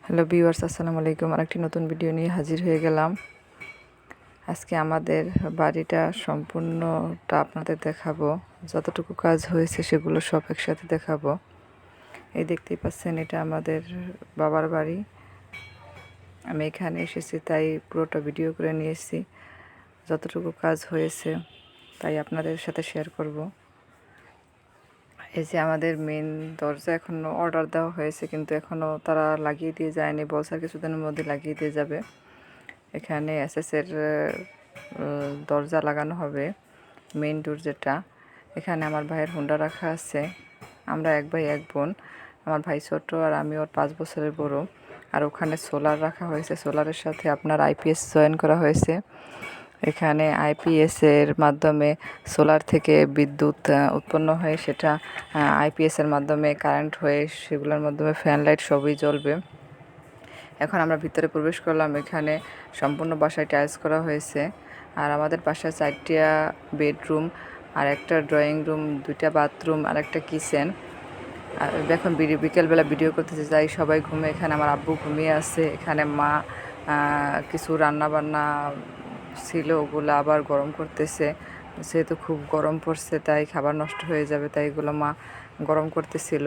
Hello viewers, আসসালামু আলাইকুম। আরেকটি নতুন ভিডিও নিয়ে হাজির হয়ে গেলাম। আজকে আমাদের বাড়িটা সম্পূর্ণটা আপনাদের দেখাবো। যতটুকু কাজ হয়েছে সেগুলো সব একসাথে দেখাবো। এই দেখতেই পাচ্ছেন, এটা আমাদের বাবার বাড়ি। আমি এখানে এসেছি তাই পুরোটা ভিডিও করে নিয়েছি। যতটুকু কাজ হয়েছে তাই আপনাদের সাথে শেয়ার করব। এই যে আমাদের মেন দরজা এখনও অর্ডার দেওয়া হয়েছে, কিন্তু এখনও তারা লাগিয়ে দিয়ে যায়নি। বলছে কিছুদিনের মধ্যে লাগিয়ে দিয়ে যাবে। এখানে এসএসের দরজা লাগানো হবে, মেইন ডোর যেটা। এখানে আমার ভাইয়ের হুন্ডা রাখা আছে। আমরা এক ভাই এক বোন। আমার ভাই ছোট আর আমি ওর 5 বছরের বড়। আর ওখানে সোলার রাখা হয়েছে। সোলারের সাথে আপনার আইপিএস জয়েন করা হয়েছে। এখানে আইপিএসের মাধ্যমে সোলার থেকে বিদ্যুৎ উৎপন্ন হয়ে সেটা আইপিএসের মাধ্যমে কারেন্ট হয়ে সেগুলোর মাধ্যমে ফ্যান লাইট সবই জ্বলবে। এখন আমরা ভিতরে প্রবেশ করলাম। এখানে সম্পূর্ণ বাসায় টাইলস করা হয়েছে। আর আমাদের বাসায় 4টা বেডরুম আর একটা ড্রয়িং রুম, 2টা বাথরুম আর একটা কিচেন। আর এখন বিকেলবেলা ভিডিও করতে যাই, সবাই ঘুমে। এখানে আমার আব্বু ঘুমিয়ে আছে। এখানে মা কিছু রান্না বান্না ছিল, ওগুলো আবার গরম করতেছে। যেহেতু খুব গরম পড়ছে তাই খাবার নষ্ট হয়ে যাবে, তাই এগুলো মা গরম করতেছিল।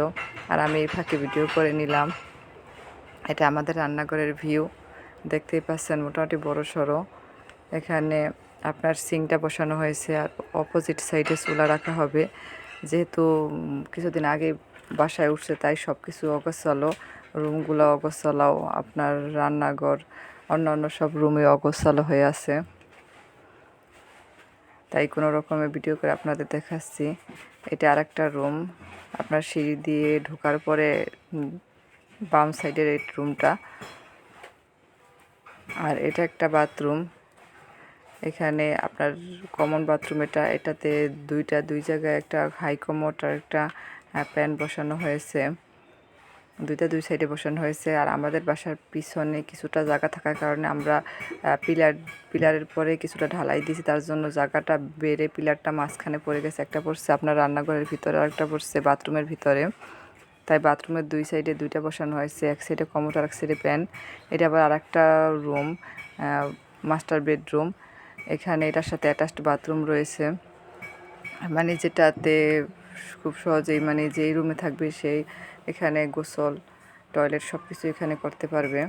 আর আমি এই ফাঁকে ভিডিও করে নিলাম। এটা আমাদের রান্নাঘরের ভিউ, দেখতেই পাচ্ছেন, মোটামুটি বড় সড়ো। এখানে আপনার সিঙ্কটা বসানো হয়েছে আর অপোজিট সাইডে চুলা রাখা হবে। যেহেতু কিছুদিন আগে বাসায় উঠছে তাই সব কিছু অগোছালো, রুমগুলো অগোছালাও, আপনার রান্নাঘর অন্যান্য সব রুমে অগোছালো হয়ে আছে। তাই কোনো রকমের ভিডিও করে আপনাদের দেখাচ্ছি। এটা আরেকটা রুম। আপনার সিঁড়ি দিয়ে ঢোকার পরে বাম সাইডের এই রুমটা। আর এটা একটা বাথরুম। এখানে আপনার কমন বাথরুম। এটাতে দুই জায়গায় একটা হাই কমোড আর একটা প্যান বসানো হয়েছে। দুই সাইডে বসানো হয়েছে। আর আমাদের বাসার পিছনে কিছুটা জায়গা থাকার কারণে আমরা পিলারের পরে কিছুটা ঢালাই দিয়েছি, তার জন্য জায়গাটা বেড়ে পিলারটা মাঝখানে পড়ে গেছে। একটা পড়ছে আপনার রান্নাঘরের ভিতরে আর একটা পড়ছে বাথরুমের ভিতরে। তাই বাথরুমের 2 সাইডে 2টা বসানো হয়েছে, এক সাইডে কমোড আর এক সাইডে প্যান। এটা আবার আরেকটা রুম, মাস্টার বেডরুম। এখানে এটার সাথে অ্যাটাচড বাথরুম রয়েছে, মানে যেটাতে খুব সহজেই যেই রুমে থাকবে সেই এখানে গোসল টয়লেট সব কিছু এখানে করতে পারবে।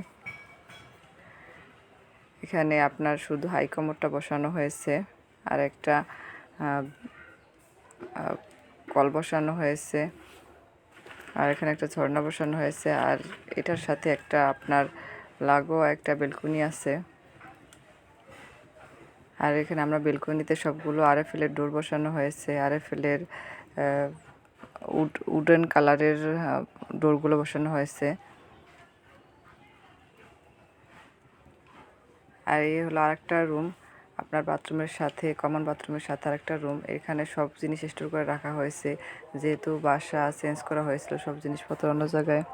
এখানে আপনার শুধু হাই কমোডটা বসানো হয়েছে আর একটা কল বসানো হয়েছে। আর এখানে একটা ঝর্ণা বসানো হয়েছে। আর এটার সাথে একটা আপনার লাগোয়া একটা বেলকনি আছে। আর এখানে আমরা বেলকনিতে সবগুলো আরএফএলের ডোর বসানো হয়েছে। আরএফএলের উডেন কালারের ডোরগুলো বসানো হয়েছে। আর এই হলো আরেকটা রুম, আপনার বাথরুমের সাথে, কমন বাথরুমের সাথে আরেকটা রুম। এখানে সব জিনিস স্টোর করে রাখা হয়েছে। যেহেতু বাসা চেঞ্জ করা হয়েছিল, সব জিনিসপত্র অন্য জায়গায়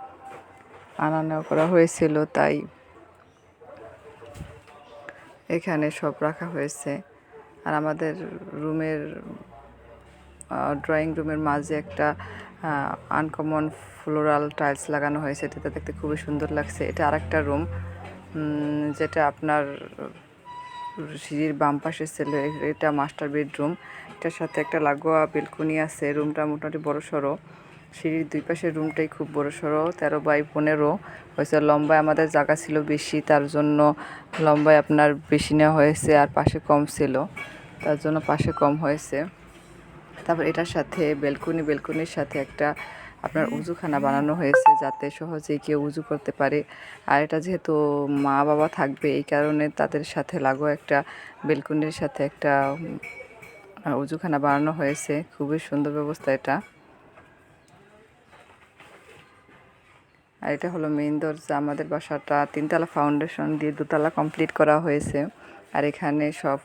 আনা নেওয়া করা হয়েছিল, তাই এখানে সব রাখা হয়েছে। আর আমাদের রুমের ড্রয়িং রুমের মাঝে একটা আনকমন ফ্লোরাল টাইলস লাগানো হয়েছে, যেটা দেখতে খুবই সুন্দর লাগছে। এটা আরেকটা রুম, যেটা আপনার সিঁড়ির বাম পাশে ছিল। এটা মাস্টার বেডরুম। এটার সাথে একটা লাগোয়া বেলকনি আছে। রুমটা মোটামুটি বড় সড়ো। সিঁড়ির 2 পাশের রুমটাই খুব বড় সড়ো, 13x15 হয়েছে। লম্বায় আমাদের জায়গা ছিল বেশি, তার জন্য লম্বায় আপনার বেশি নেওয়া হয়েছে। আর পাশে কম ছিল, তার জন্য পাশে কম হয়েছে। তারপর এটার সাথে বেলকনির সাথে একটা আপনার উজুখানা বানানো হয়েছে, যাতে সহজেই কেউ উজু করতে পারে। আর এটা যেহেতু মা বাবা থাকবে, এই কারণে তাদের সাথে লাগোয়া একটা বেলকনির সাথে একটা উজুখানা বানানো হয়েছে। খুবই সুন্দর ব্যবস্থা এটা। আর এটা হলো মেইন দরজা। আমাদের বাসাটা 3 তলা ফাউন্ডেশন দিয়ে 2 তলা কমপ্লিট করা হয়েছে। আর এখানে সব